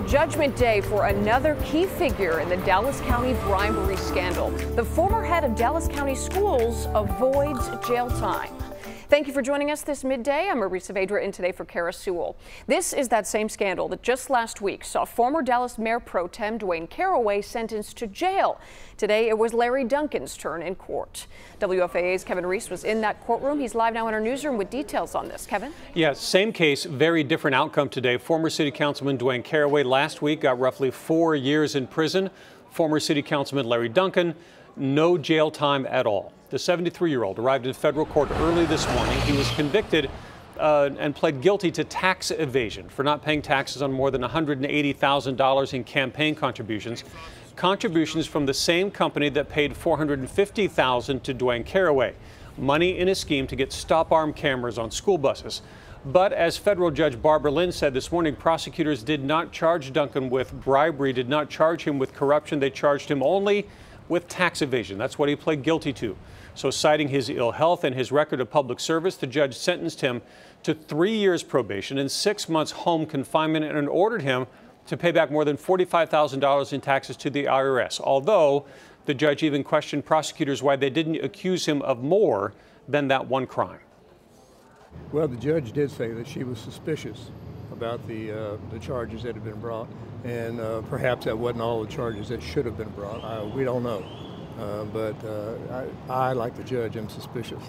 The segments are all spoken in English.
Judgment day for another key figure in the Dallas County bribery scandal. The former head of Dallas County Schools avoids jail time. Thank you for joining us this midday. I'm Marie Saavedra in today for Kara Sewell. This is that same scandal that just last week saw former Dallas Mayor Pro Tem Dwayne Caraway sentenced to jail. Today it was Larry Duncan's turn in court. WFAA's Kevin Reese was in that courtroom. He's live now in our newsroom with details on this. Kevin? Yes, same case, very different outcome today. Former City Councilman Dwayne Caraway last week got roughly 4 years in prison. Former City Councilman Larry Duncan, no jail time at all. The 73-year-old arrived in federal court early this morning. He was convicted and pled guilty to tax evasion for not paying taxes on more than $180,000 in campaign contributions. Contributions from the same company that paid $450,000 to Dwayne Caraway. Money in a scheme to get stop-arm cameras on school buses. But as federal judge Barbara Lynn said this morning, prosecutors did not charge Duncan with bribery, did not charge him with corruption. They charged him only with tax evasion. That's what he pled guilty to. So citing his ill health and his record of public service, the judge sentenced him to 3 years probation and 6 months home confinement and ordered him to pay back more than $45,000 in taxes to the IRS. Although the judge even questioned prosecutors why they didn't accuse him of more than that one crime. Well, the judge did say that she was suspicious about the charges that had been brought, and perhaps that wasn't all the charges that should have been brought. We don't know, but I, like the judge, am suspicious.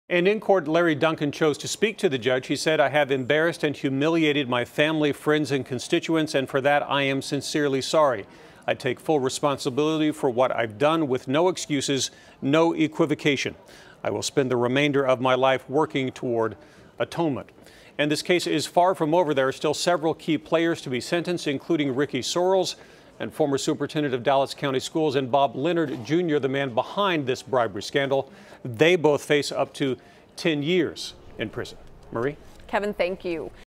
And in court, Larry Duncan chose to speak to the judge. He said, "I have embarrassed and humiliated my family, friends, and constituents, and for that I am sincerely sorry. I take full responsibility for what I've done with no excuses, no equivocation. I will spend the remainder of my life working toward atonement." And this case is far from over. There are still several key players to be sentenced, including Ricky Sorrells and former superintendent of Dallas County Schools and Bob Leonard Jr., the man behind this bribery scandal. They both face up to 10 years in prison. Marie? Kevin, thank you.